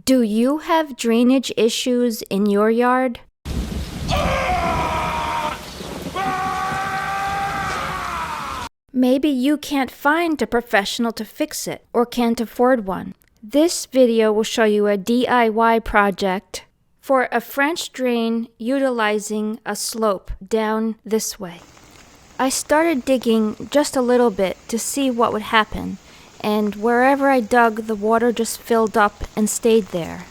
Do you have drainage issues in your yard? Maybe you can't find a professional to fix it or can't afford one. This video will show you a DIY project for a French drain utilizing a slope down this way. I started digging just a little bit to see what would happen, and wherever I dug, the water just filled up and stayed there.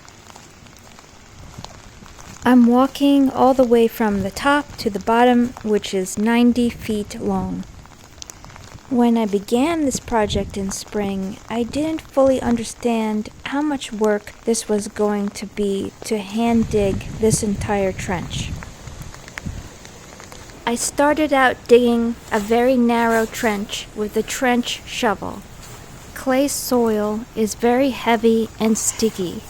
I'm walking all the way from the top to the bottom, which is 90 feet long. When I began this project in spring, I didn't fully understand how much work this was going to be to hand dig this entire trench. I started out digging a very narrow trench with a trench shovel. Clay soil is very heavy and sticky.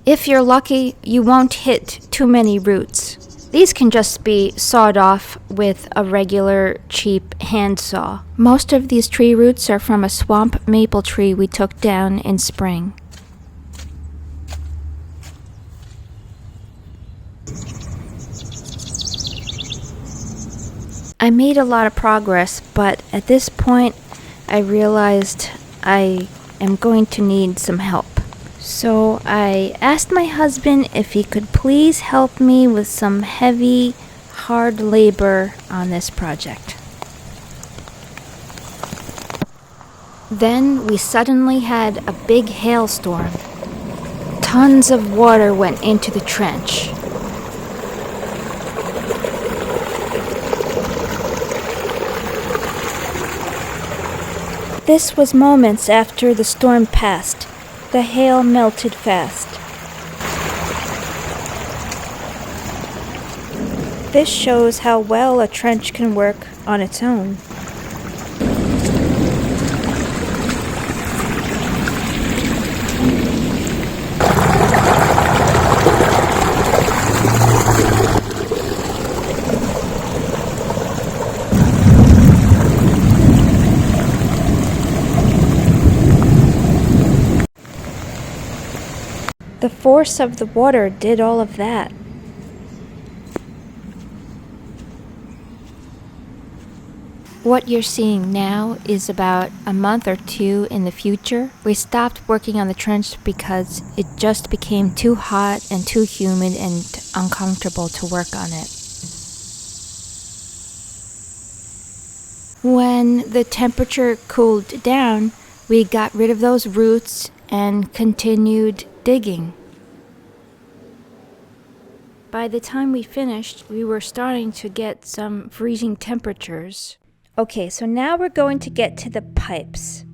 If you're lucky, you won't hit too many roots. These can just be sawed off with a regular cheap hand saw. Most of these tree roots are from a swamp maple tree we took down in spring. I made a lot of progress, but at this point I realized I am going to need some help. So I asked my husband if he could please help me with some heavy, hard labor on this project. Then we suddenly had a big hailstorm. Tons of water went into the trench. This was moments after the storm passed. The hail melted fast. This shows how well a trench can work on its own. The force of the water did all of that. What you're seeing now is about a month or two in the future. We stopped working on the trench because it just became too hot and too humid and uncomfortable to work on it. When the temperature cooled down, we got rid of those roots and continued digging. By the time we finished, we were starting to get some freezing temperatures. Okay, so now we're going to get to the pipes.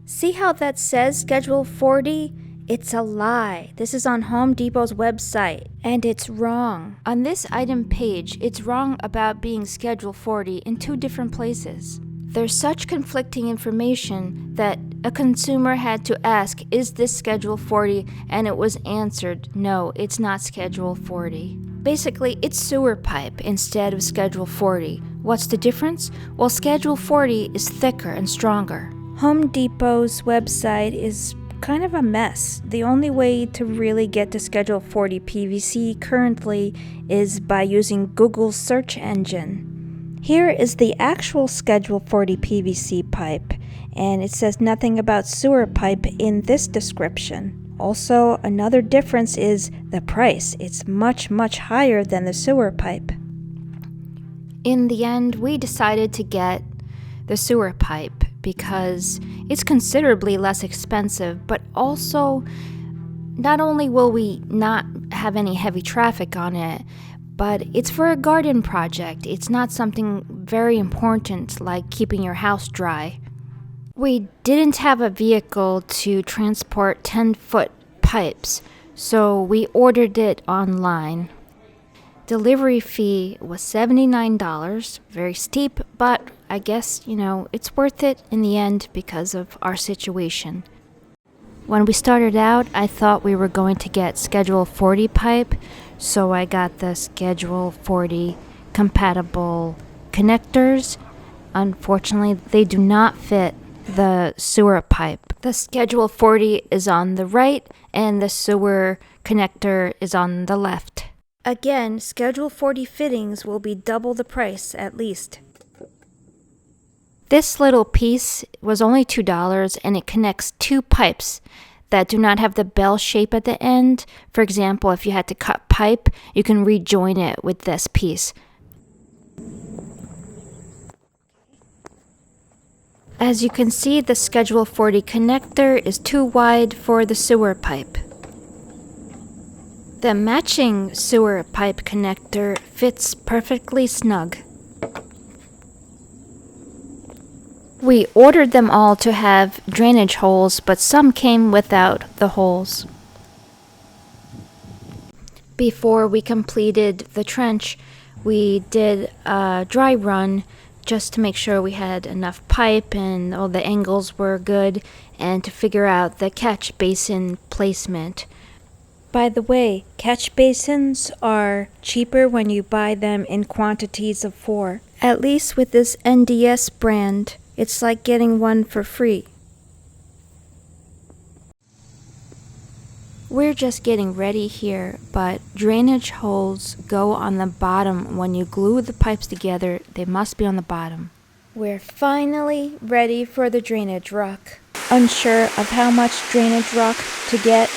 See how that says Schedule 40? It's a lie. This is on Home Depot's website, and it's wrong. On this item page, it's wrong about being Schedule 40 in two different places. There's such conflicting information that a consumer had to ask, is this Schedule 40? And it was answered, no, it's not Schedule 40. Basically, it's sewer pipe instead of Schedule 40. What's the difference? Well, Schedule 40 is thicker and stronger. Home Depot's website is kind of a mess. The only way to really get to Schedule 40 PVC currently is by using Google's search engine. Here is the actual Schedule 40 PVC pipe, and it says nothing about sewer pipe in this description. Also, another difference is the price. It's much, much higher than the sewer pipe. In the end, we decided to get the sewer pipe because it's considerably less expensive, but also not only will we not have any heavy traffic on it, but it's for a garden project. It's not something very important like keeping your house dry. We didn't have a vehicle to transport 10-foot pipes, so we ordered it online. Delivery fee was $79, very steep, but I guess, it's worth it in the end because of our situation. When we started out, I thought we were going to get Schedule 40 pipe, so I got the Schedule 40 compatible connectors. Unfortunately, they do not fit the sewer pipe. The Schedule 40 is on the right and the sewer connector is on the left. Again, Schedule 40 fittings will be double the price at least. This little piece was only $2 and it connects two pipes that do not have the bell shape at the end. For example, if you had to cut pipe, you can rejoin it with this piece. As you can see, the Schedule 40 connector is too wide for the sewer pipe. The matching sewer pipe connector fits perfectly snug. We ordered them all to have drainage holes, but some came without the holes. Before we completed the trench, we did a dry run just to make sure we had enough pipe and all the angles were good, and to figure out the catch basin placement. By the way, catch basins are cheaper when you buy them in quantities of 4. At least with this NDS brand, it's like getting one for free. We're just getting ready here, but drainage holes go on the bottom. When you glue the pipes together, they must be on the bottom. We're finally ready for the drainage rock. Unsure of how much drainage rock to get,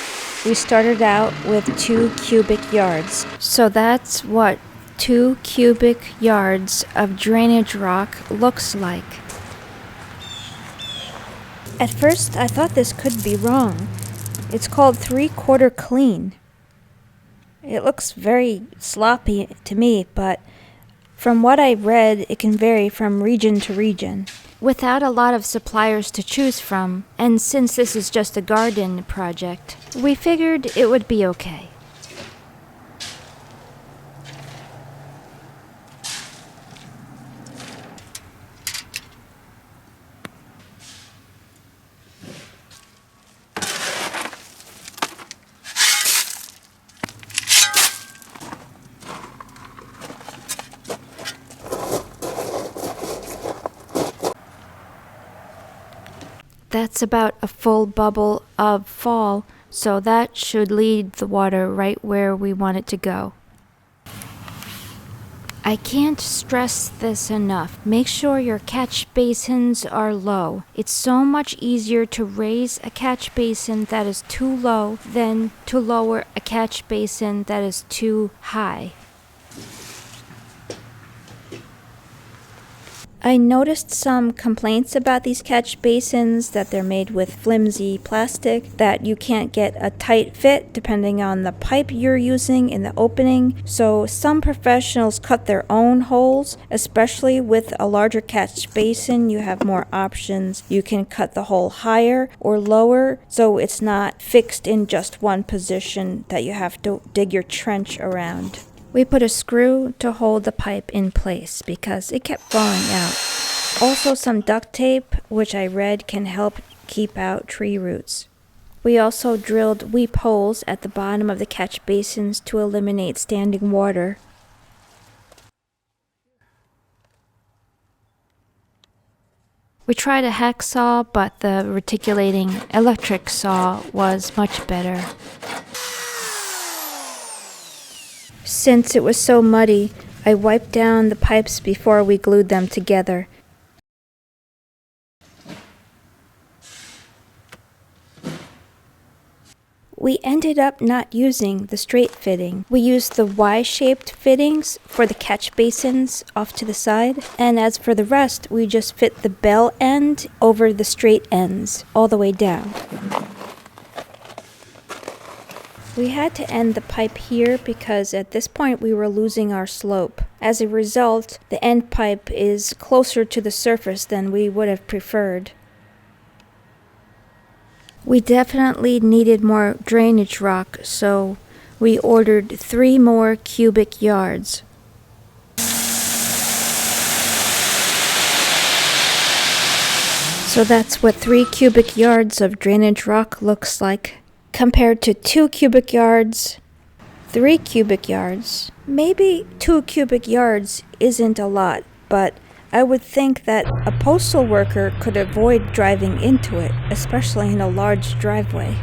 we started out with 2 cubic yards. So that's what 2 cubic yards of drainage rock looks like. At first, I thought this could be wrong. It's called 3/4 clean. It looks very sloppy to me, but from what I read, it can vary from region to region. Without a lot of suppliers to choose from, and since this is just a garden project, we figured it would be okay. That's about a full bubble of fall, so that should lead the water right where we want it to go. I can't stress this enough. Make sure your catch basins are low. It's so much easier to raise a catch basin that is too low than to lower a catch basin that is too high. I noticed some complaints about these catch basins, that they're made with flimsy plastic, that you can't get a tight fit depending on the pipe you're using in the opening. So some professionals cut their own holes, especially with a larger catch basin. You have more options. You can cut the hole higher or lower, so it's not fixed in just one position that you have to dig your trench around. We put a screw to hold the pipe in place because it kept falling out. Also some duct tape, which I read can help keep out tree roots. We also drilled weep holes at the bottom of the catch basins to eliminate standing water. We tried a hacksaw, but the reticulating electric saw was much better. Since it was so muddy, I wiped down the pipes before we glued them together. We ended up not using the straight fitting. We used the Y-shaped fittings for the catch basins off to the side, and as for the rest, we just fit the bell end over the straight ends all the way down. We had to end the pipe here because at this point we were losing our slope. As a result, the end pipe is closer to the surface than we would have preferred. We definitely needed more drainage rock, so we ordered 3 more cubic yards. So that's what 3 cubic yards of drainage rock looks like. Compared to 2 cubic yards, 3 cubic yards, Maybe 2 cubic yards isn't a lot, but I would think that a postal worker could avoid driving into it, especially in a large driveway.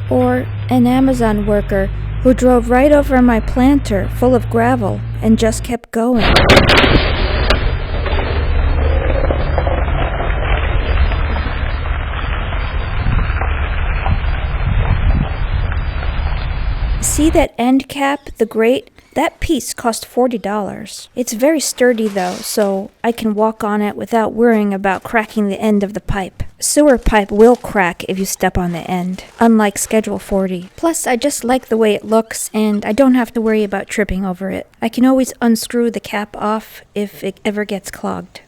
Or an Amazon worker who drove right over my planter full of gravel and just kept going. See that end cap, the grate? That piece cost $40. It's very sturdy though, so I can walk on it without worrying about cracking the end of the pipe. Sewer pipe will crack if you step on the end, unlike Schedule 40. Plus, I just like the way it looks, and I don't have to worry about tripping over it. I can always unscrew the cap off if it ever gets clogged.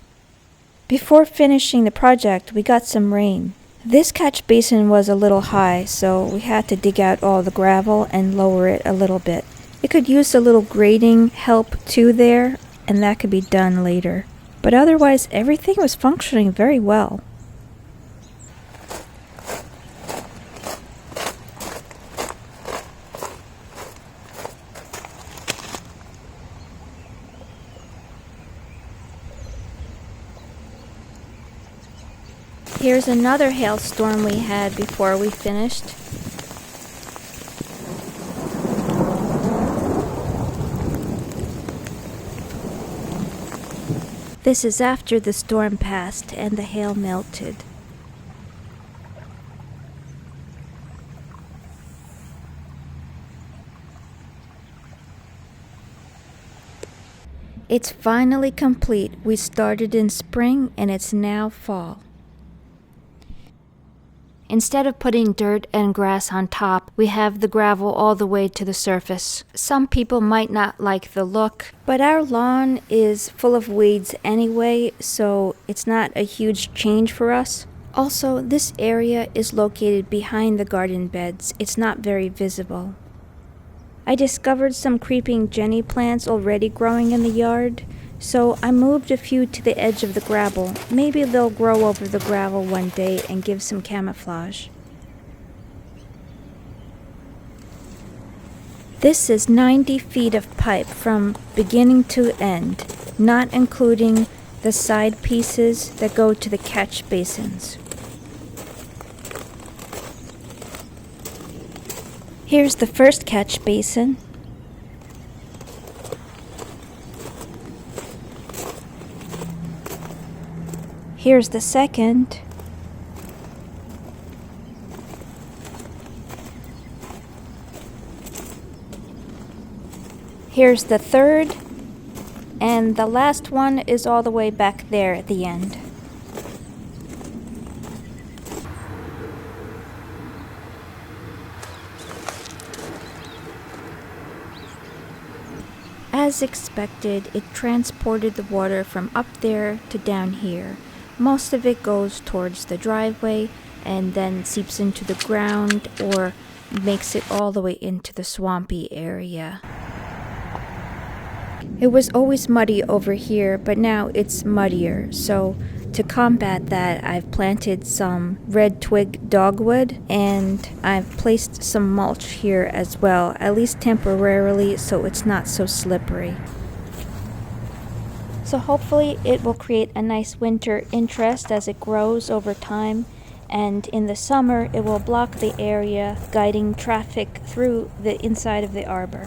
Before finishing the project, we got some rain. This catch basin was a little high, so we had to dig out all the gravel and lower it a little bit. It could use a little grading help too there, and that could be done later. But otherwise, everything was functioning very well. Here's another hailstorm we had before we finished. This is after the storm passed and the hail melted. It's finally complete. We started in spring and it's now fall. Instead of putting dirt and grass on top, we have the gravel all the way to the surface. Some people might not like the look, but our lawn is full of weeds anyway, so it's not a huge change for us. Also, this area is located behind the garden beds. It's not very visible. I discovered some creeping jenny plants already growing in the yard, so I moved a few to the edge of the gravel. Maybe they'll grow over the gravel one day and give some camouflage. This is 90 feet of pipe from beginning to end, not including the side pieces that go to the catch basins. Here's the first catch basin. Here's the second. Here's the third. And the last one is all the way back there at the end. As expected, it transported the water from up there to down here. Most of it goes towards the driveway and then seeps into the ground or makes it all the way into the swampy area. It was always muddy over here, but now it's muddier, so to combat that, I've planted some red twig dogwood and I've placed some mulch here as well, at least temporarily, so it's not so slippery. So hopefully it will create a nice winter interest as it grows over time, and in the summer it will block the area, guiding traffic through the inside of the arbor.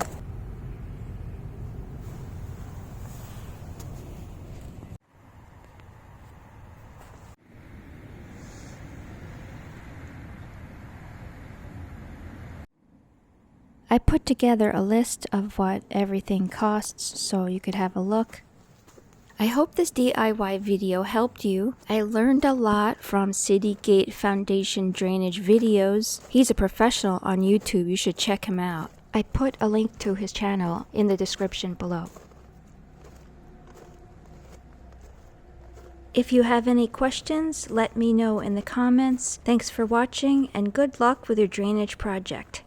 I put together a list of what everything costs so you could have a look. I hope this DIY video helped you. I learned a lot from City Gate Foundation drainage videos. He's a professional on YouTube. You should check him out. I put a link to his channel in the description below. If you have any questions, let me know in the comments. Thanks for watching and good luck with your drainage project.